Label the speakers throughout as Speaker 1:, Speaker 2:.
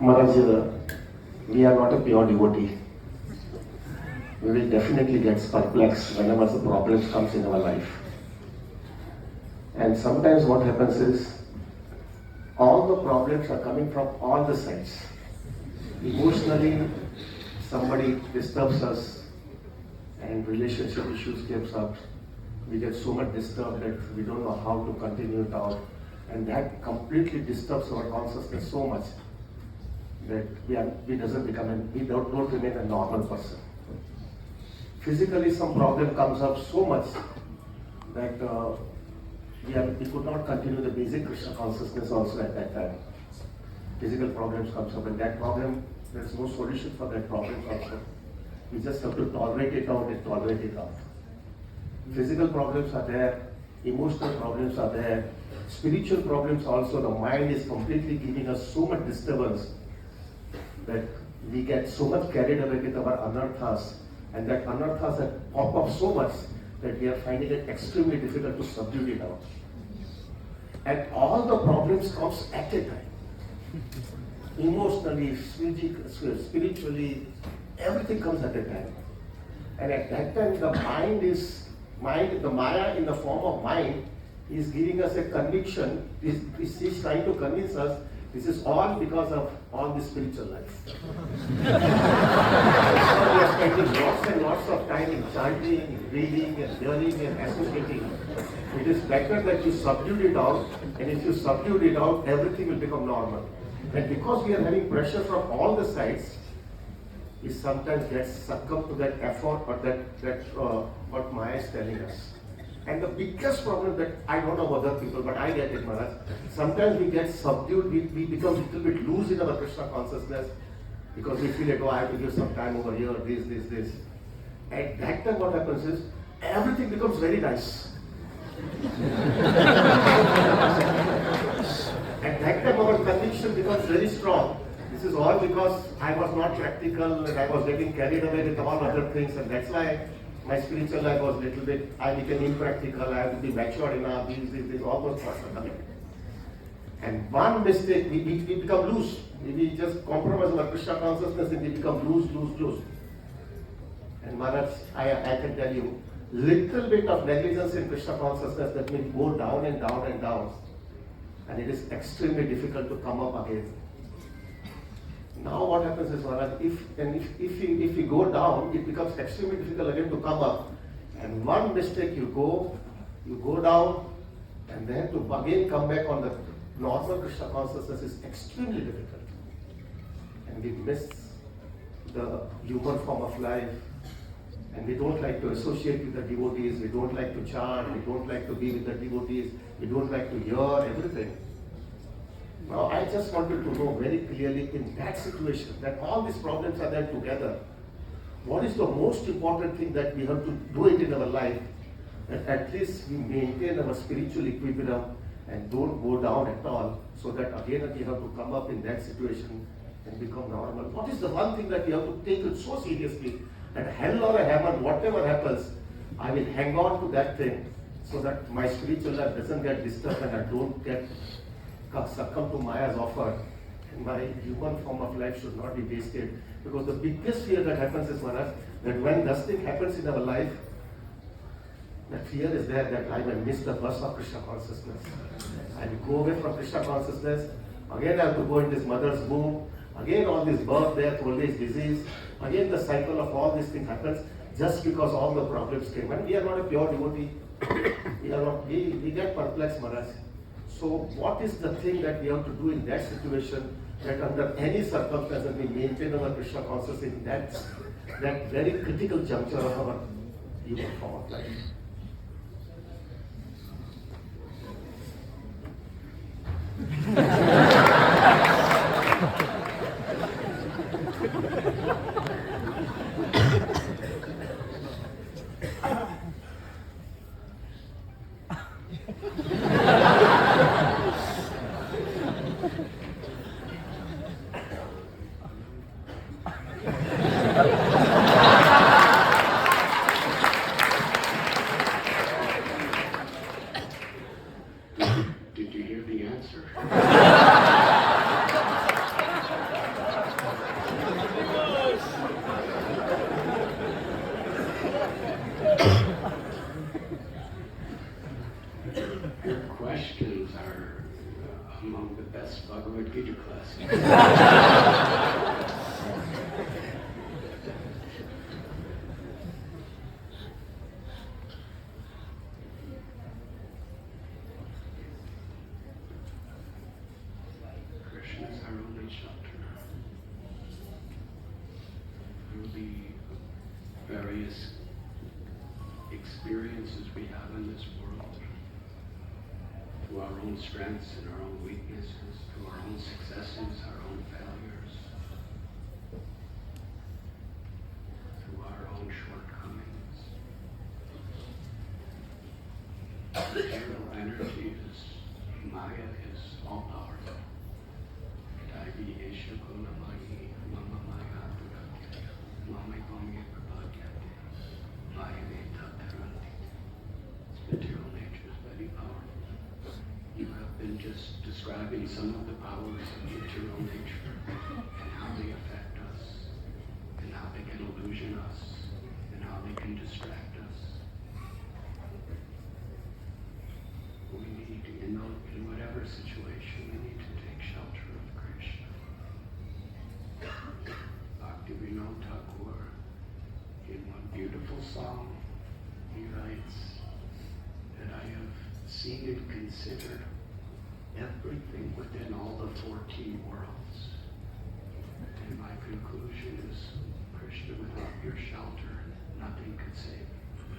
Speaker 1: Maharaj, we are not a pure devotee. We will definitely get perplexed whenever the problems comes in our life. And sometimes what happens is, all the problems are coming from all the sides. Emotionally, somebody disturbs us and relationship issues comes up. We get so much disturbed that we don't know how to continue it out. And that completely disturbs our consciousness so much that we don't remain a normal person. Physically, some problem comes up so much that we could not continue the basic Krishna consciousness also at that time. Physical problems comes up, and that problem, there is no solution for that problem also. We just have to tolerate it out and tolerate it out. Physical problems are there, emotional problems are there, spiritual problems also. The mind is completely giving us so much disturbance that we get so much carried away with our anarthas, and that anarthas that pop up so much that we are finding it extremely difficult to subdue it out. And all the problems comes at a time. Emotionally, spiritually, everything comes at a time. And at that time, the the Maya in the form of mind is giving us a conviction. Is trying to convince us this is all because of all the spiritual life. We are spending lots and lots of time in chanting, reading, and learning and associating. It is better that you subdue it out, and if you subdue it out, everything will become normal. And because we are having pressure from all the sides, we sometimes get succumbed to that effort or that what Maya is telling us. And the biggest problem that I don't know other people, but I get it, Maharaj. Sometimes we get subdued, we become a little bit loose in our Krishna consciousness because we feel like, oh, I have to give some time over here, this. At that time, what happens is everything becomes very nice. At that time, our conviction becomes very strong. This is all because I was not practical and I was getting carried away with all other things, and that's why my spiritual life was little bit, I became impractical, I have to be mature enough, these all those thoughts are coming. And one mistake, we become loose. We just compromise our Krishna consciousness and we become loose. And Maharaj, I can tell you, little bit of negligence in Krishna consciousness that means go down and down and down. And it is extremely difficult to come up again. Now what happens is, Maharaj, if we go down, it becomes extremely difficult again to come up. And one mistake you go down, and then to again come back on the normal Krishna consciousness is extremely difficult. And we miss the human form of life. And we don't like to associate with the devotees, we don't like to chant, we don't like to be with the devotees, we don't like to hear everything. Now, I just wanted to know very clearly in that situation, that all these problems are there together, what is the most important thing that we have to do it in our life, that at least we maintain our spiritual equilibrium and don't go down at all, so that again we have to come up in that situation and become normal. What is the one thing that we have to take it so seriously, that hell or a heaven, whatever happens, I will hang on to that thing, so that my spiritual life doesn't get disturbed and I don't get succumb to Maya's offer, and my human form of life should not be wasted. Because the biggest fear that happens is, Maharaj, that when this thing happens in our life, that fear is there that I will miss the bus of Krishna consciousness. I will go away from Krishna consciousness, again I have to go in this mother's womb, again all this birth, death, old age, disease, again the cycle of all these things happens just because all the problems came. And we are not a pure devotee. we get perplexed, Maharaj. So what is the thing that we have to do in that situation, that under any circumstances we maintain our Krishna consciousness in that very critical juncture of our human form of life?
Speaker 2: Did you hear the answer? various experiences we have in this world, through our own strengths and our own weaknesses, through our own successes, our own failures, through our own shortcomings. Material energy is Maya, is all powerful. Material nature is very powerful. You have been just describing some of the powers of material nature and how they affect us, and how they can illusion us, and how they can distract us. We need, in whatever situation, we need to take shelter of Krishna. Bhaktivinoda Thakur, in one beautiful song, he writes that I have seen and considered everything within all the 14 worlds. And my conclusion is, Krishna, without your shelter, nothing could save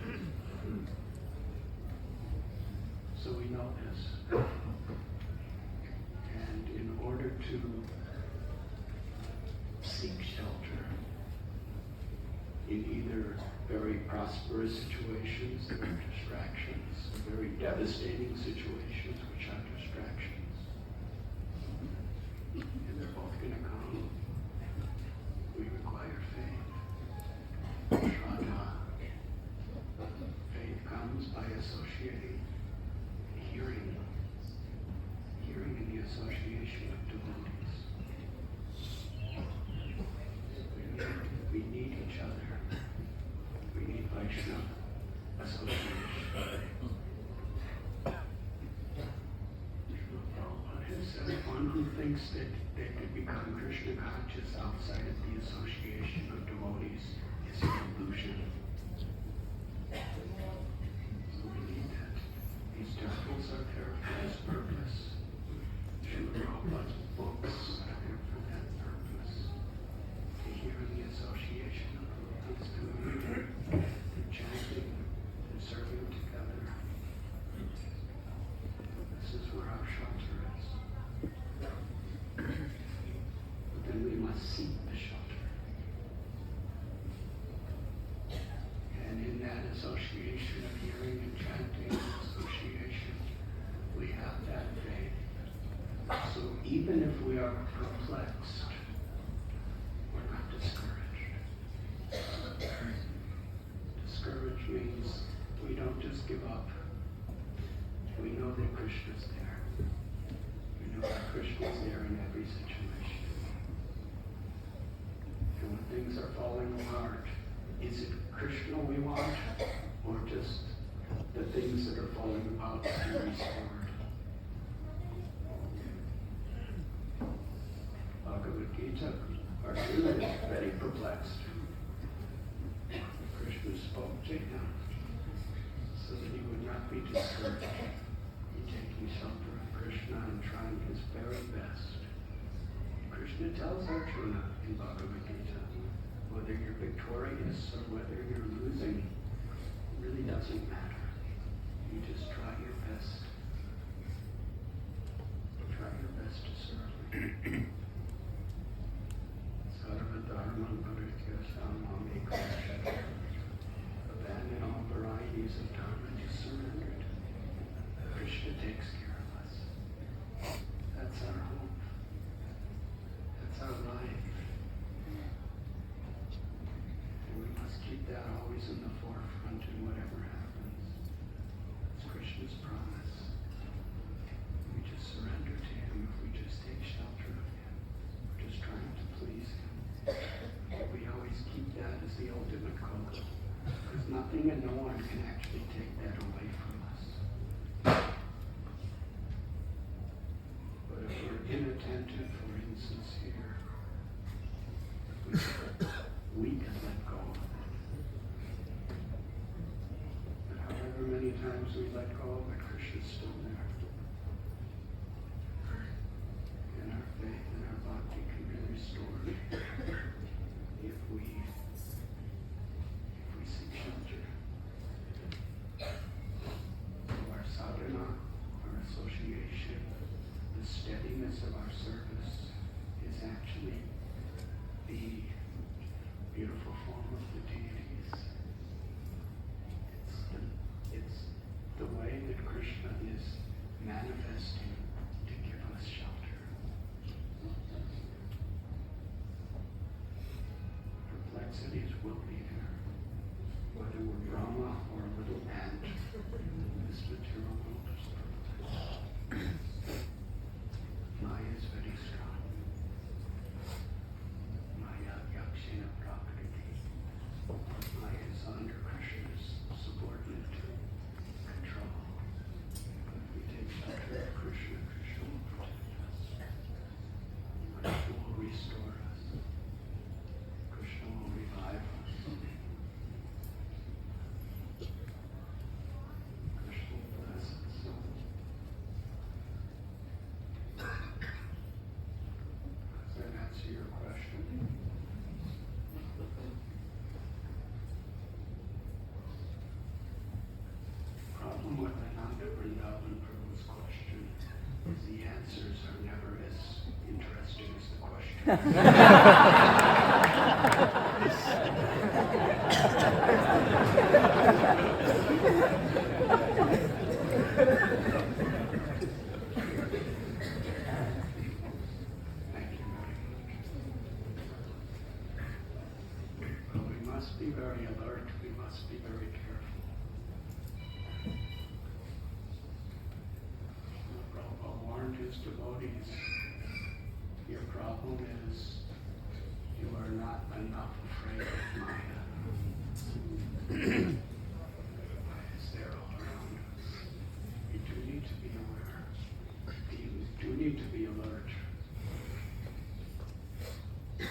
Speaker 2: me. So we know this. And in order to seek shelter in either very prosperous situations that are distractions, very devastating situations which are distractions, and they're both going to come, we require faith. Shraddha. Faith comes by associating, hearing in the association of devotees. We need each other. We need Vaishnava association. Prabhupada has said, one who thinks that they could become Krishna conscious outside of the association of devotees is an illusion. So we need that. These temples are there for this purpose. Srila Prabhupada's books are there for that purpose. To hear the association of devotees, to reading, to chanting, to serving together. This is where our shelter is. But then we must seek the shelter. And in that association of hearing and chanting, association, we have that faith. So even if we are perplexed, we're not discouraged. Discouraged means we don't just give up. We know that Krishna's there. We know that Krishna's there in every situation. And when things are falling apart, is it Krishna we want, or just the things that are falling apart to be restored? Bhagavad Gita, Arjuna is very perplexed. Krishna spoke to him so that he would not be discouraged in taking shelter of Krishna and trying his very best. Krishna tells Arjuna in Bhagavad Gita, whether you're victorious or whether you're losing, it really doesn't matter. You just try your best. Try your best to serve. Sarva dharma paritya samam ekam. Abandon all varieties of dharma, just surrender to me. Krishna takes care of us. That's our hope. That's our life. And we must keep that always in the forefront in whatever happens. It's Krishna's promise. We just surrender to him if we just take shelter of him. We're just trying to please him. But we always keep that as the ultimate goal. Because nothing and no one can actually take that away from us. But if we're inattentive or insincere, we can let go of it. But however many times we let go of it, Krishna's still there. And our faith and our bhakti can be restored if we beautiful form of the deities. It's the way that Krishna is manifesting to give us shelter. Perplexities will be there, whether we're Brahma or a little ant. This material world is perplexed. Maya is very strong. Maya yakshena prakriti. Maya is under Krishna's subordinate control. But if we take shelter of Krishna, Krishna will protect us. Krishna will restore us. Krishna will revive us. Krishna will bless us. Does that answer your question? Problem with Anandvrindavan Prabhu's question is the answers are never as interesting as the question. Thank you very much. Well, we must be very alert. We must be very careful. Prabhupada warned his devotees, your problem is you are not enough afraid of Maya. Maya is there all around us. We do need to be aware. We do need to be alert. If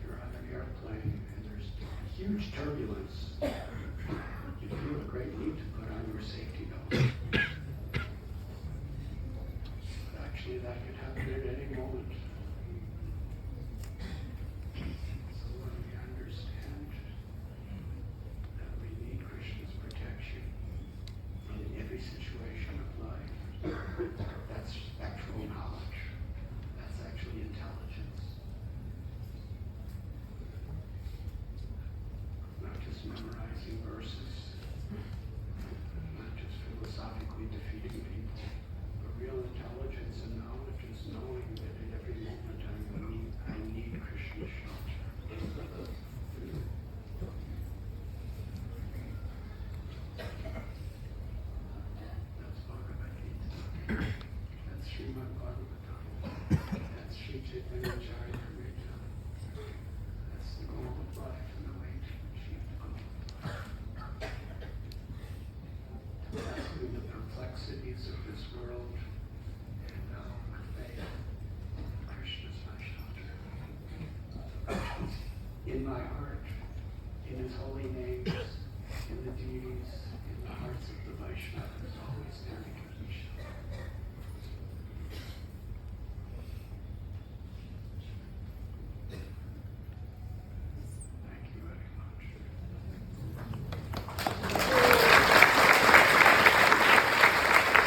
Speaker 2: you're on an airplane and there's huge turbulence, you feel a great need to put on your safety belt. But actually that could happen at any moment. So when we understand that we need Krishna's protection in every situation of life, that's actual knowledge. That's actually intelligence. Not just memorizing verses, not just philosophically defeating people, but real intelligence and knowledge is knowing that at every moment I need Krishna's shelter. That's Bhagavad Gita. That's Srimad Bhagavatam. That's Sri Chaitanya Charitamrita. That's the goal of life and the way to achieve the goal of life. To pass through the perplexities of this world and know with faith, Krishna's my shelter. In my heart, in his holy names, in the deities, in the hearts of the Vaishnavas, always there to give me shelter.